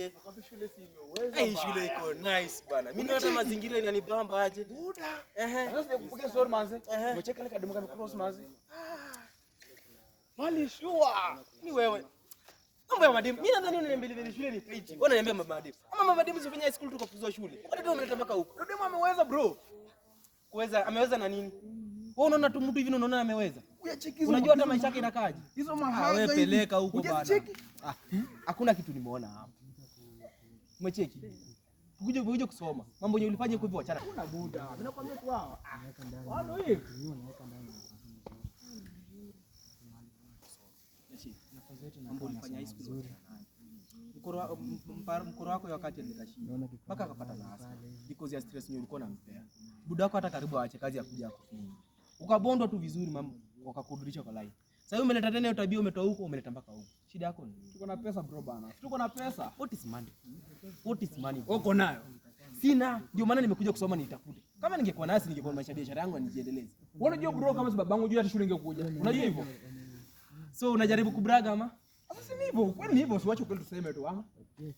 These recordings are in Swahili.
aje? Kwa shule si imeweza. Hey, shule iko nice bana. Mimi hata mazingira inanibamba aje. Buda. Sasa nikupokea story manze. Umecheka ile kademu kama cross manze. Mali shua. Ni wewe. Mambo ya mademu. Mimi nadhani unaniambia vile shule ni preach. Wewe unaniambia mambo ya mademu. Ama mademu usifanye high school tu kufuzwa shule. Hata ndio umeleta mpaka huko. Demu ameweza bro. Kuweza ameweza na nini? Wewe unaona tu mtu hivi unaona ameweza. Unajua hata maisha yake inakaaje? Hizo mahaza hivi. Wewe peleka huko bana. Hakuna kitu nimeona hapa. Umecheki? Ukuje kusoma. Mambo yenyewe ulifanya huko hivyo achana. Kuna buda. Mimi nakwambia tu hao. Wano hivi. Mambo ulifanya high school. Mkoro wako wakati alikashinda. Mpaka akapata nasa. Because ya stress yenyewe ulikuwa unampea. Buda wako hata karibu aache kazi ya kuja kufinya. Ukabondwa tu vizuri mambo wakakurudisha kwa life. Sasa hiyo umeleta tena hiyo tabia umetoa huko umeleta mpaka huko. Shida yako ni tuko na pesa bro bana. Tuko na pesa. What is money? What is money? Uko nayo? Sina. Ndio maana nimekuja kusoma nitafute. Kama ningekuwa nasi ningekuwa maisha biashara yangu nijiendeleze. Wewe unajua bro kama babangu juu hata shule ingekuja. Unajua hivyo? So unajaribu kubraga ama? Sasa ni hivyo. Kwani ni hivyo usiwache kweli tuseme tu ah.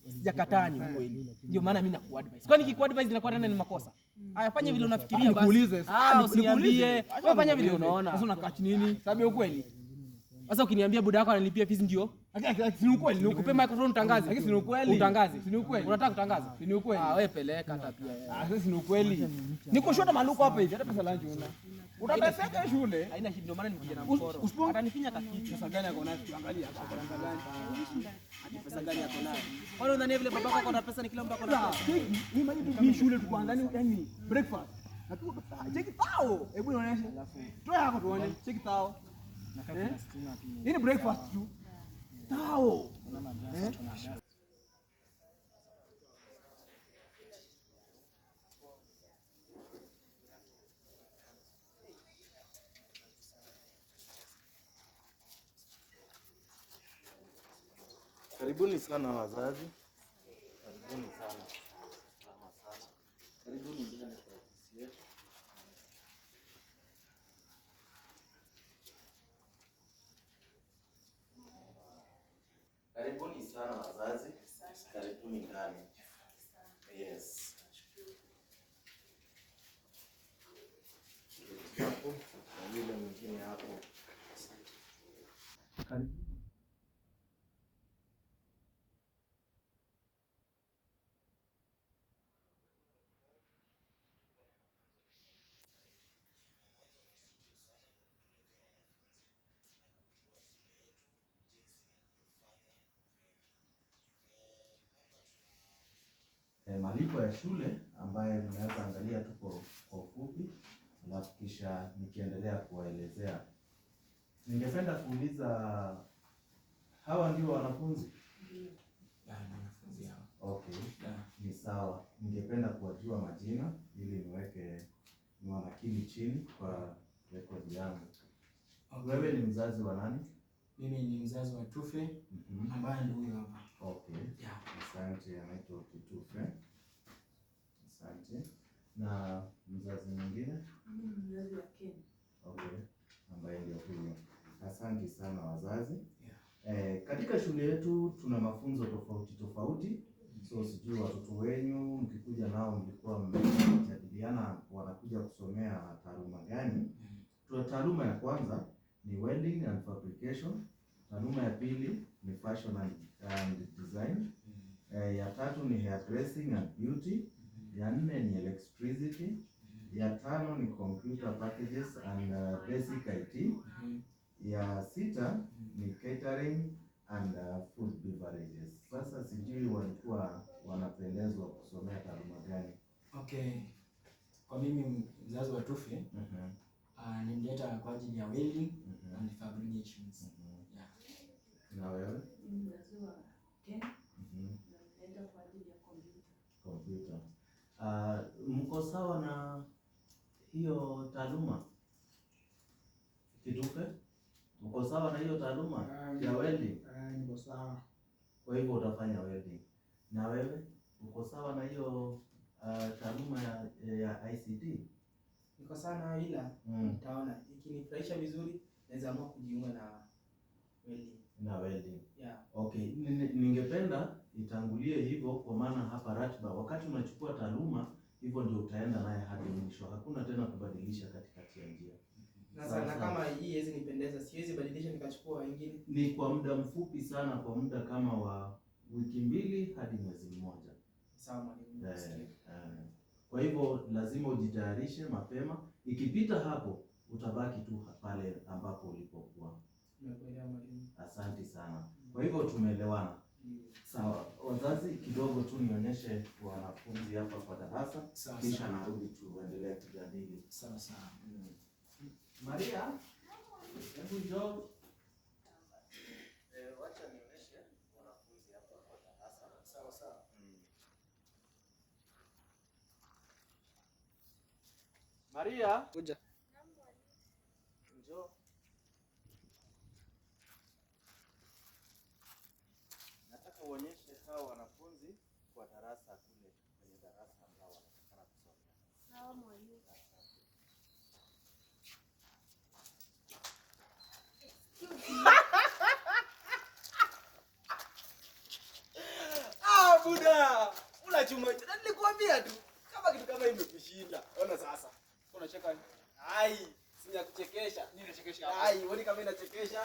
Sijakataa ni kweli. Ndio maana mimi nakuadvise. Kwani nikikuadvise inakuwa tena ni makosa? Haya fanya vile unafikiria basi. Nikuulize. Usiniambie. Wewe fanya vile unaona. Sasa unakaa nini? Sababu ukweli. Sasa ukiniambia buda yako analipia fees ndio? Si ukweli. Nikupe microphone utangaze. Lakini si ukweli. Utangaze. Si ukweli. Unataka kutangaza? Si ukweli. Wewe peleka hata pia. Sasa si ukweli. Niko shota maluko hapa hivi hata pesa langu una. Utateseka shule. Haina shida ndio maana nimekuja na mkoro. Atanifinya kakitu. Pesa gani yako nayo? Angalia hapa kwa pesa gani. Pesa gani yako nayo? Wale unadhania vile babako ako na pesa ni kila mtu ako na pesa. Mimi maji tu hii shule tukuangalia yani breakfast. Na tu cheki tao. Hebu nionyeshe. Toa yako tuone. Cheki tao. Hii ni breakfast tu. Tao. Karibuni sana wazazi. Karibuni sana. Karibuni ndani kwa ofisi yetu. Karibuni sana wazazi. Karibuni ndani. Yes. Hapo na yule mwingine hapo. Karibuni. Malipo ya shule ambayo mnaweza angalia tu kwa ufupi, alafu kisha nikiendelea kuwaelezea. Ningependa kuuliza, hawa ndio wanafunzi? Wanafunzi hao. Okay. Ni sawa. Ningependa kuwajua majina ili niwanakili chini kwa rekodi yangu. Okay. Wewe ni mzazi wa nani? Mimi ni mzazi wa Tufe ambaye ndio huyo hapa. Okay. Yeah. Asante, anaitwa Tufe. Asante. Na mzazi mwingine? Mzazi wa Ken. Okay. Ambaye ndio huyo. Asante sana wazazi. Yeah. Katika shule yetu tuna mafunzo tofauti. So sijui watoto wenyu mkikuja nao mlikuwa mmejadiliana wanakuja kusomea taaluma gani? Taaluma ya kwanza ni welding and fabrication. Taaluma ya pili ni fashion and design. Ya tatu ni hairdressing and beauty. Ya nne ni electricity. Ya tano ni computer packages and basic IT. Ya sita ni catering and food beverages. Sasa sijui walikuwa wanapendezwa kusomea taaluma gani? Okay. Kwa mimi mzazi wa Tufe, nilileta kwa ajili ya welding and fabrications. Yeah. Na wewe? Mzazi wa Ken. Nilileta kwa ajili ya computer. Mko sawa na hiyo taaluma? Kitufe? Mko sawa na hiyo taaluma ya welding? Niko sawa. Kwa hivyo utafanya welding. Na wewe uko sawa na hiyo taaluma ya ICT? Niko sana ila nitaona ikinifurahisha vizuri naweza amua kujiunga na welding. na welding. Yeah. Okay, ningependa itangulie hivyo, kwa maana hapa ratiba, wakati unachukua taaluma hivyo ndio utaenda naye hadi mwisho. Hakuna tena kubadilisha katikati ya njia. Na sana kama hii hizi nipendeza, siwezi badilisha nikachukua wengine. Ni kwa muda mfupi sana, kwa muda kama wa wiki 2 hadi mwezi mmoja. Sawa mwalimu. Kwa hivyo lazima ujitayarishe mapema. Ikipita hapo utabaki tu pale ambapo ulipokuwa. Nimekuelewa mwalimu. Asante sana. Kwa hivyo tumeelewana. Sawa. Wazazi, kidogo tu nionyeshe wanafunzi hapa kwa darasa, kisha narudi tuendelee kujadili. Sawa sawa. Maria, hebu njoo. Wacha nionyeshe wanafunzi hapa kwa darasa. Sawa sawa. Maria, Kuja. njoo. Nataka uonyeshe hao wanafunzi kwa darasa kule, kwenye darasa ambao wanatakana kusomea. Sawa mwalimu. Buda. Unachuma. Nilikwambia tu kama kitu kama imekushinda. Ona sasa. Unacheka. Ai, sinya kuchekesha. Nini nachekesha hapo? Ai, uone kama inachekesha.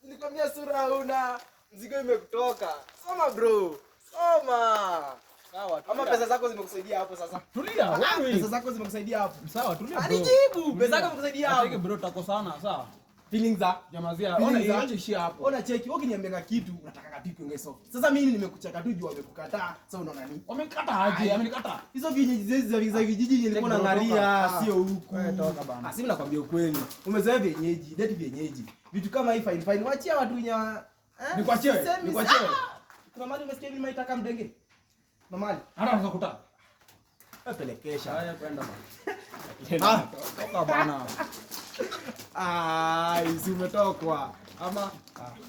Nilikwambia sura huna. Mzigo imekutoka. Soma bro. Soma. Sawa, ama pesa zako zimekusaidia hapo sasa. Tulia, wewe. Pesa zako zimekusaidia hapo. Sawa, tulia bro. Alijibu, pesa zako zimekusaidia hapo. Cheki bro, tutakosana, sawa? Feelings za Jamazia, Feelings ona za- ianze ishia hapo. Ona cheki, wewe ukiniambia kitu unataka katipi ongee soft. Sasa mimi nimekuchaka tu juu wamekukataa. Sasa unaona nini? Wamekata aje? Amenikata. Hizo vienyeji za vijiji nilikuwa Toka. naangalia Ah. sio huku. Wewe toka bana. Ah, si mimi nakwambia ukweli. Umezoea vienyeji, date vienyeji. Vitu kama hii fine fine. Waachia watu nya Nikuachie wewe, Semi- nikuachie wewe. Kuna mali umesikia mimi maitaka mdenge. Kuna mali. Hata unaweza kutaka. Pelekesha. Haya kwenda Ah. bana. Toka bana. Si umetokwa. Ama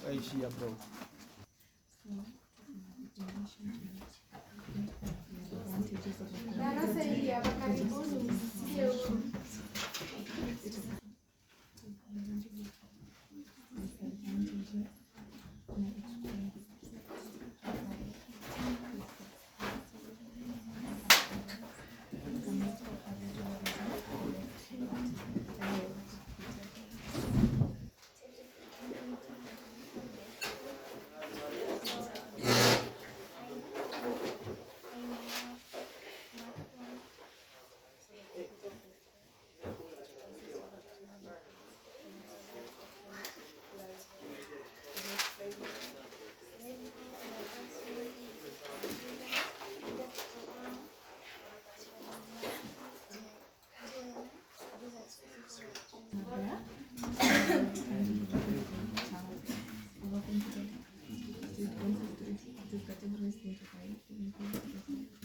waishia bro. Darasa hili hapa karibuni msikie huko.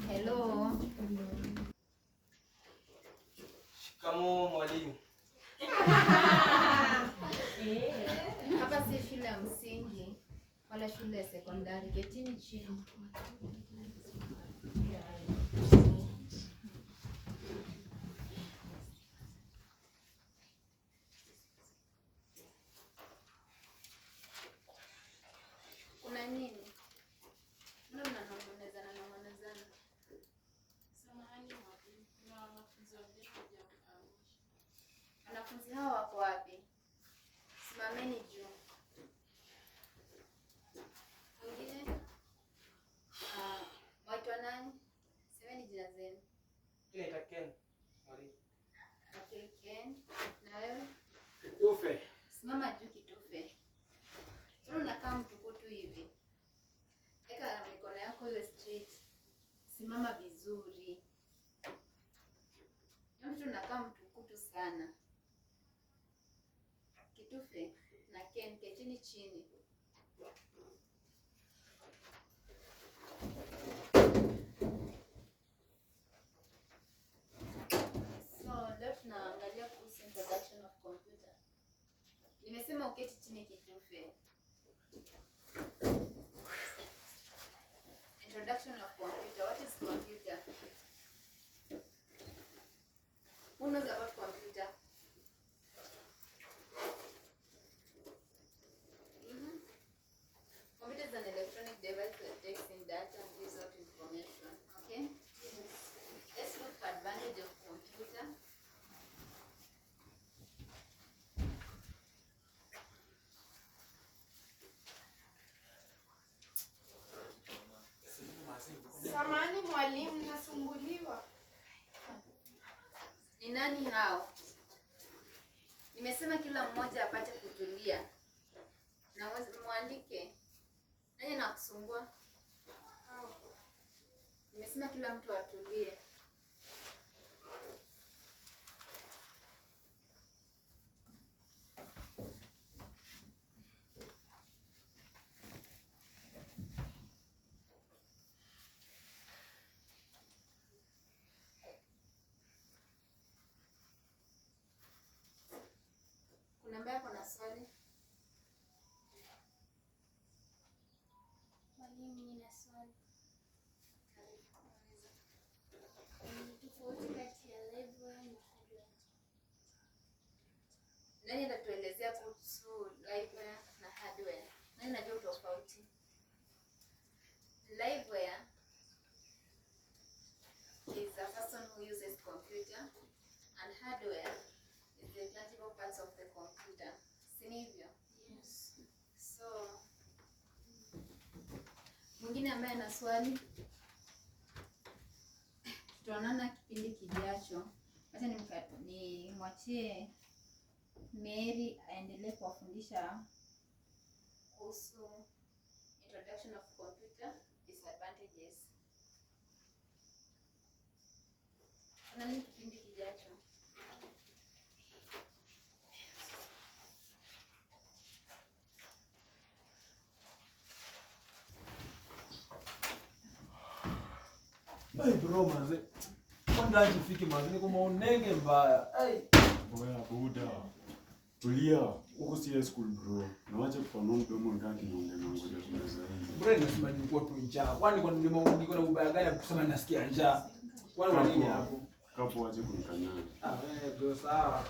Hello. Shikamoo mwalimu. Hapa si shule ya msingi wala shule ya sekondari. Ketini chini. Kuna nini? Mbona mnanong'onezana nong'onezana? Samahani mwalimu, kuna wanafunzi wageni hawajaamka. Wanafunzi hao wako wapi? Simameni juu. Mwingine? Waitwa nani? Semeni jina zenu. Inaita Ken. Mwalimu. Okay, Ken. Na wewe? Kitufe. Simama juu kitufe. Wewe unakaa mtukutu hivi. Weka mikono yako iwe straight. Simama vizuri. Mtu unakaa mtukutu sana. Kitufe na Ken, ketini chini. So, leo tunaangalia kuhusu introduction of computer. Nimesema uketi chini kitufe. Introduction of computer. What is computer? Who knows about computer? nani hao? Nimesema kila mmoja apate kutulia. Na muandike. Nani anakusumbua? Nimesema kila mtu atulie. Kuna ambaye ako na swali? Mwalimu, nina swali. Tofauti kati ya livewire na hardware. Nani atatuelezea kuhusu livewire na hardware? Nani anajua tofauti? Livewire is a person who uses computer and hardware is the tangible parts of the computer. Sinivyo? Yes. So, mwingine ambaye ana swali? Tutaonana kipindi kijacho. Acha nimwachie Mary aendelee kuwafundisha kuhusu introduction of computer disadvantages. Tutaonana kipindi kijacho. Hey bro manze. Kwanza ajifike manze niko maonenge mbaya. Hey. Boya buda. Tulia. Huko si school bro. Na wacha kupanua mdomo ngaki niongee na ngoja tunaweza hivi. Bro nasema nilikuwa tu njaa. Kwani kwa niko na ubaya gani ya kusema nasikia njaa? Kwani nini hapo? Kapo waje kunikanyana. Ah, bro sawa.